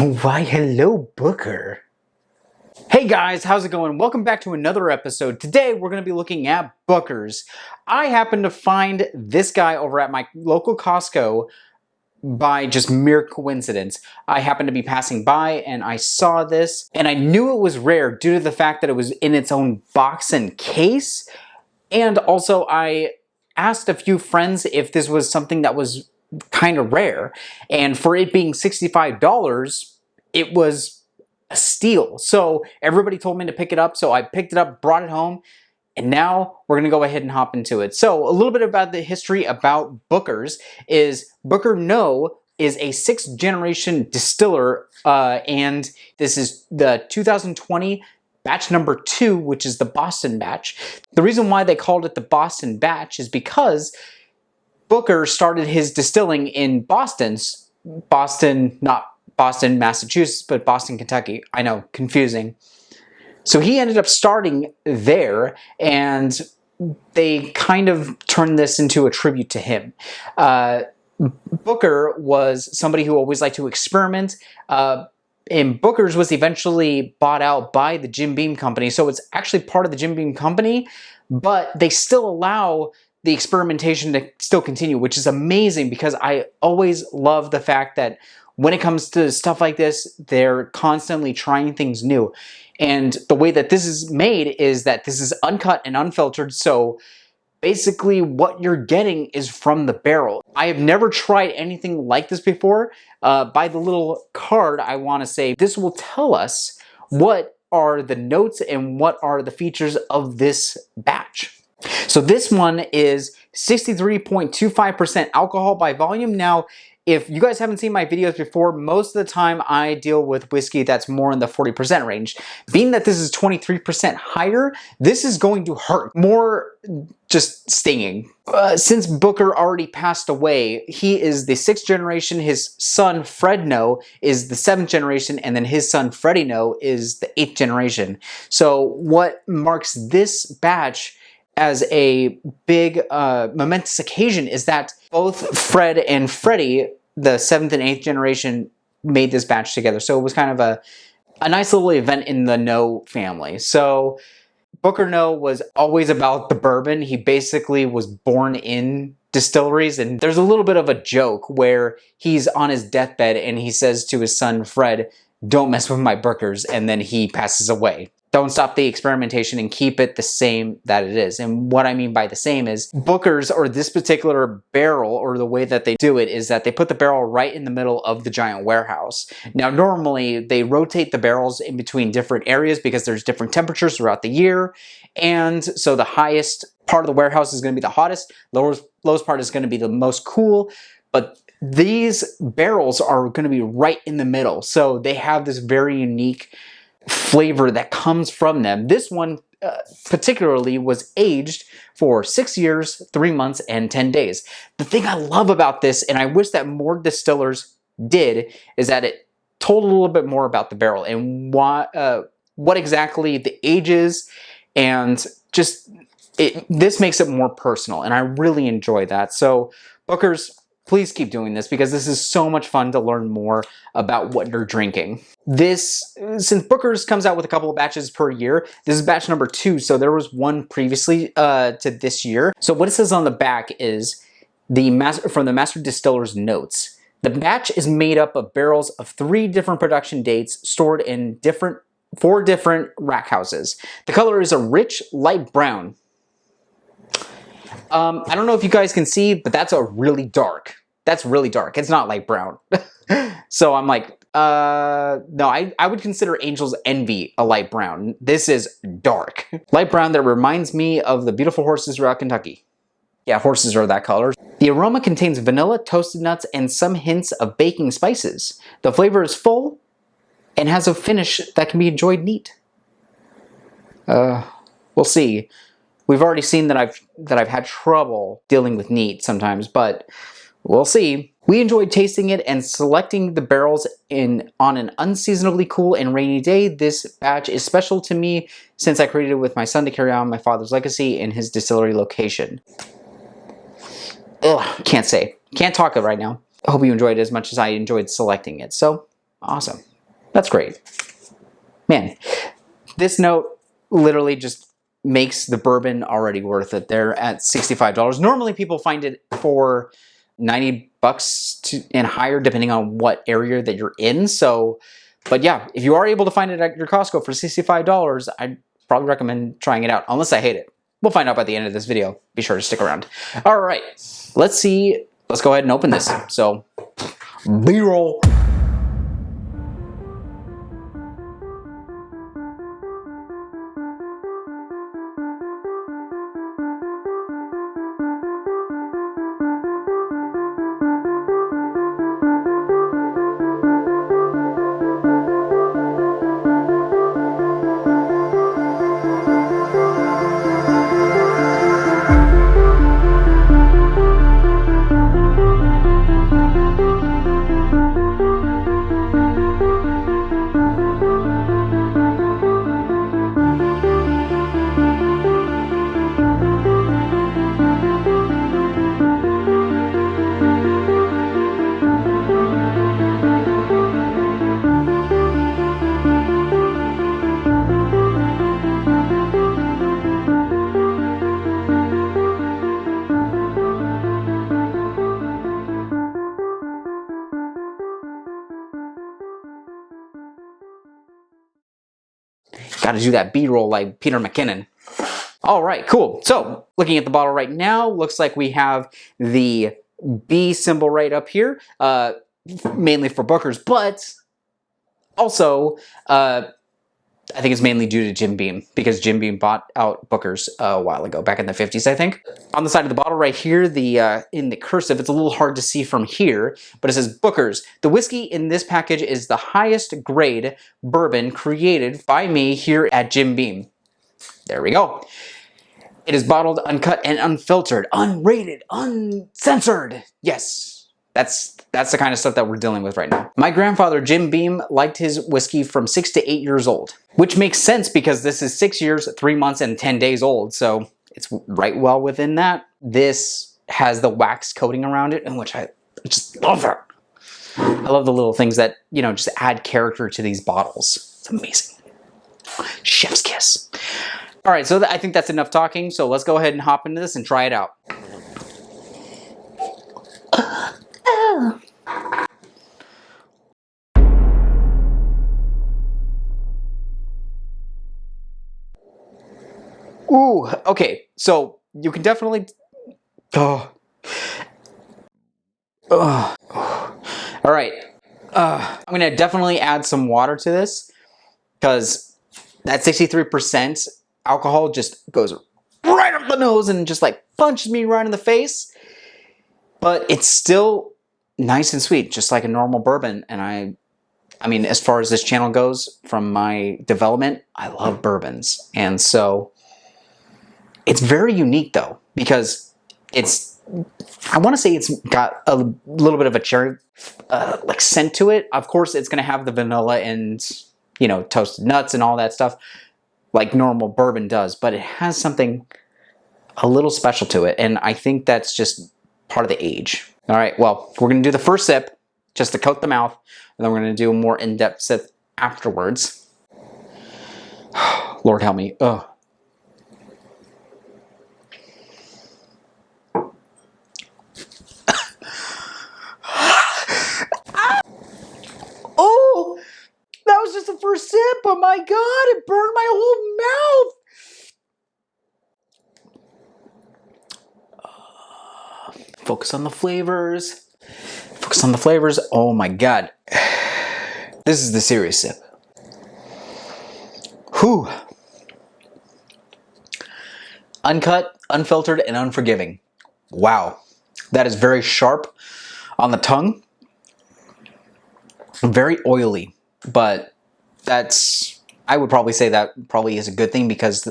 Why, hello, Booker. Hey guys, how's it going? Welcome back to another episode. Today we're going to be looking at Bookers. I happened to find this guy over at my local Costco by just mere coincidence. I happened to be passing by and I saw this and I knew it was rare due to the fact that it was in its own box and case. And also I asked a few friends if this was something that was kind of rare. And for it being $65, it was a steal. So everybody told me to pick it up. So I picked it up, brought it home, and now we're going to go ahead and hop into it. So a little bit about the history about Bookers is Booker No is a 6th generation distiller, and this is the 2020 batch number 2, which is the Boston batch. The reason why they called it the Boston batch is because Booker started his distilling in Boston, not Boston, Massachusetts, but Boston, Kentucky. I know, confusing. So he ended up starting there, and they kind of turned this into a tribute to him. Booker was somebody who always liked to experiment, and Booker's was eventually bought out by the Jim Beam Company, so it's actually part of the Jim Beam Company, but they still allow the experimentation to still continue, which is amazing because I always love the fact that when it comes to stuff like this, they're constantly trying things new. And the way that this is made is that this is uncut and unfiltered, so basically what you're getting is from the barrel. I have never tried anything like this before. By the little card, I want to say this will tell us what are the notes and what are the features of this batch. So this one is 63.25% alcohol by volume. Now, if you guys haven't seen my videos before, most of the time I deal with whiskey that's more in the 40% range. Being that this is 23% higher, this is going to hurt. More just stinging. Since Booker already passed away, he is the 6th generation. His son, Fred No, is the 7th generation, and then his son, Freddie No, is the 8th generation. So what marks this batch as a big momentous occasion is that both Fred and Freddie, the 7th and 8th generation, made this batch together. So it was kind of a nice little event in the No family. So Booker No was always about the bourbon. He basically was born in distilleries, and there's a little bit of a joke where he's on his deathbed and he says to his son Fred, "Don't mess with my Bookers," and then he passes away. Don't stop the experimentation and keep it the same that it is. And what I mean by the same is Booker's, or this particular barrel, or the way that they do it, is that they put the barrel right in the middle of the giant warehouse. Now, normally they rotate the barrels in between different areas because there's different temperatures throughout the year. And so the highest part of the warehouse is going to be the hottest, lowest part is going to be the most cool. But these barrels are going to be right in the middle. So they have this very unique flavor that comes from them. This one particularly was aged for 6 years, 3 months, and 10 days. The thing I love about this, and I wish that more distillers did, is that it told a little bit more about the barrel and what exactly the age is, and just this makes it more personal, and I really enjoy that. So Bookers, please keep doing this because this is so much fun to learn more about what you're drinking. Since Booker's comes out with a couple of batches per year, this is batch number 2, so there was one previously to this year. So what it says on the back is from the Master Distiller's notes. The batch is made up of barrels of 3 different production dates stored in 4 different rack houses. The color is a rich light brown. I don't know if you guys can see, but that's really dark. That's really dark. It's not light brown. So I'm like, no, I would consider Angel's Envy a light brown. This is dark. Light brown that reminds me of the beautiful horses throughout Kentucky. Yeah, horses are that color. The aroma contains vanilla, toasted nuts, and some hints of baking spices. The flavor is full and has a finish that can be enjoyed neat. We'll see. We've already seen that I've had trouble dealing with neat sometimes, but we'll see. We enjoyed tasting it and selecting the barrels on an unseasonably cool and rainy day. This batch is special to me since I created it with my son to carry on my father's legacy in his distillery location. Ugh, can't talk it right now. I hope you enjoyed it as much as I enjoyed selecting it. So, awesome. That's great. Man, this note literally just makes the bourbon already worth it. They're at $65. Normally people find it for 90 bucks and higher depending on what area that you're in. So, but yeah, if you are able to find it at your Costco for $65, I'd probably recommend trying it out, unless I hate it. We'll find out by the end of this video. Be sure to stick around. All right, let's see. Let's go ahead and open this. So, B-roll. Got to do that B-roll like Peter McKinnon. All right, cool. So looking at the bottle right now, looks like we have the B symbol right up here, mainly for Booker's, but also I think it's mainly due to Jim Beam, because Jim Beam bought out Booker's a while ago, back in the 50s, I think. On the side of the bottle right here, in the cursive, it's a little hard to see from here, but it says Booker's. The whiskey in this package is the highest grade bourbon created by me here at Jim Beam. There we go. It is bottled, uncut, and unfiltered, unrated, uncensored. Yes, that's the kind of stuff that we're dealing with right now. My grandfather, Jim Beam, liked his whiskey from 6 to 8 years old, which makes sense because this is 6 years, 3 months, and 10 days old, so it's right well within that. This has the wax coating around it, and which I just love it. I love the little things that, you know, just add character to these bottles. It's amazing. Chef's kiss. All right, so I think that's enough talking, so let's go ahead and hop into this and try it out. Ooh, okay, so you can definitely... All right, I'm gonna definitely add some water to this, because that 63% alcohol just goes right up the nose and just like punches me right in the face. But it's still nice and sweet, just like a normal bourbon. And I mean, as far as this channel goes, from my development, I love bourbons. And so it's very unique though, because it's, I want to say it's got a little bit of a cherry like scent to it. Of course, it's going to have the vanilla and, you know, toasted nuts and all that stuff like normal bourbon does, but it has something a little special to it. And I think that's just part of the age. All right, well, we're going to do the first sip just to coat the mouth, and then we're going to do a more in-depth sip afterwards. Lord help me. Ugh. Oh, that was just the first sip, but my God, it burned my whole mouth. Focus on the flavors. Focus on the flavors. Oh my God. This is the serious sip. Whew. Uncut, unfiltered, and unforgiving. Wow. That is very sharp on the tongue. Very oily, but that's, I would probably say that probably is a good thing because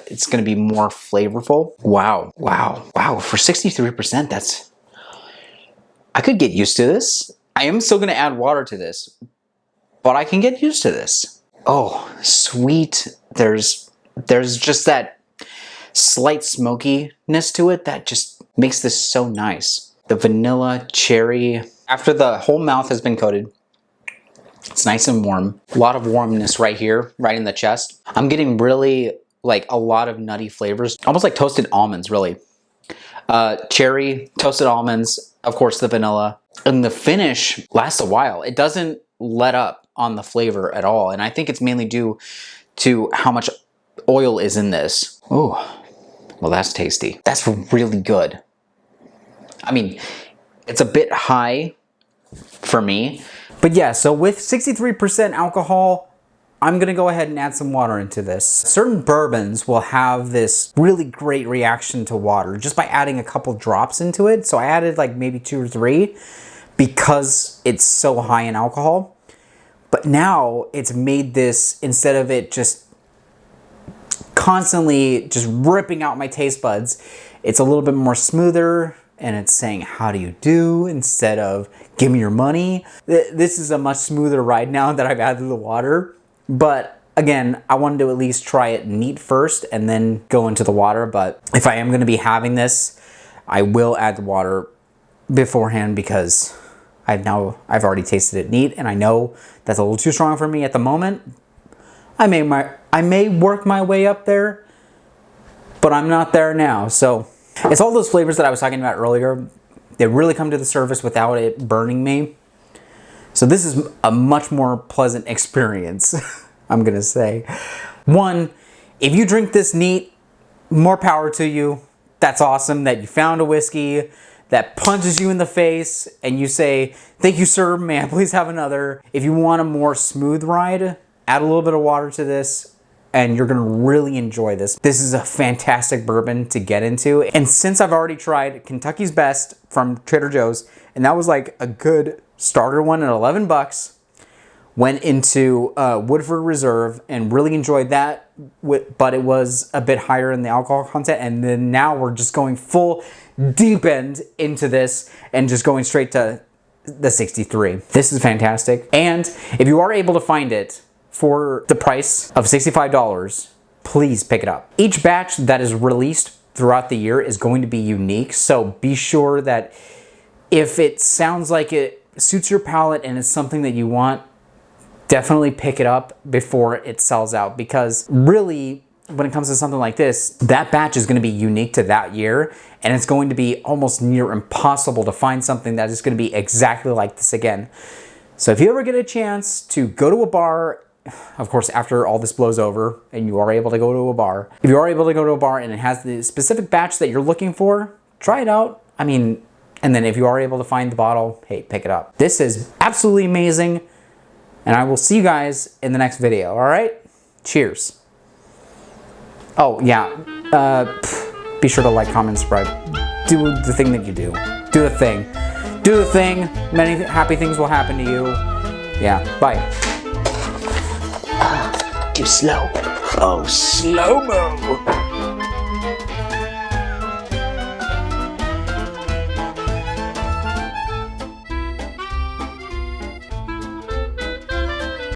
it's going to be more flavorful. Wow, wow, wow. For 63%, that's, I could get used to this. I am still going to add water to this, but I can get used to this. Oh, sweet. There's just that slight smokiness to it that just makes this so nice. The vanilla, cherry. After the whole mouth has been coated, It's nice and warm. A lot of warmness right here, right in the chest. I'm getting really like a lot of nutty flavors, almost like toasted almonds, really. Cherry, toasted almonds, of course the vanilla. And the finish lasts a while. It doesn't let up on the flavor at all. And I think it's mainly due to how much oil is in this. Oh, well, that's tasty. That's really good. I mean, it's a bit high for me. But yeah, so with 63% alcohol, I'm gonna go ahead and add some water into this. Certain bourbons will have this really great reaction to water just by adding a couple drops into it. So I added like maybe 2 or 3 because it's so high in alcohol. But now it's made this, instead of it just constantly just ripping out my taste buds, it's a little bit more smoother, and it's saying, how do you do, instead of give me your money. This is a much smoother ride now that I've added the water. But again, I wanted to at least try it neat first and then go into the water. But if I am going to be having this, I will add the water beforehand because I've already tasted it neat, and I know that's a little too strong for me at the moment. I may work my way up there, but I'm not there now. So it's all those flavors that I was talking about earlier. They really come to the surface without it burning me. So this is a much more pleasant experience, I'm gonna say. One, if you drink this neat, more power to you. That's awesome that you found a whiskey that punches you in the face and you say, thank you, sir, may I please have another? If you want a more smooth ride, add a little bit of water to this and you're gonna really enjoy this. This is a fantastic bourbon to get into. And since I've already tried Kentucky's Best from Trader Joe's, and that was like a good starter one at 11 bucks, went into Woodford Reserve and really enjoyed that, but it was a bit higher in the alcohol content. And then now we're just going full deep end into this and just going straight to the 63. This is fantastic. And if you are able to find it for the price of $65, please pick it up. Each batch that is released throughout the year is going to be unique. So be sure that if it sounds like it suits your palate and it's something that you want, definitely pick it up before it sells out, because really when it comes to something like this, that batch is going to be unique to that year, and it's going to be almost near impossible to find something that is going to be exactly like this again. So if you ever get a chance to go to a bar, of course after all this blows over and you are able to go to a bar, if you are able to go to a bar and it has the specific batch that you're looking for, try it out. I mean, and then if you are able to find the bottle, hey, pick it up. This is absolutely amazing. And I will see you guys in the next video, all right? Cheers. Oh, yeah. Be sure to like, comment, subscribe. Do the thing that you do. Do the thing. Do the thing. Many happy things will happen to you. Yeah, bye. Too slow. Oh, slow-mo.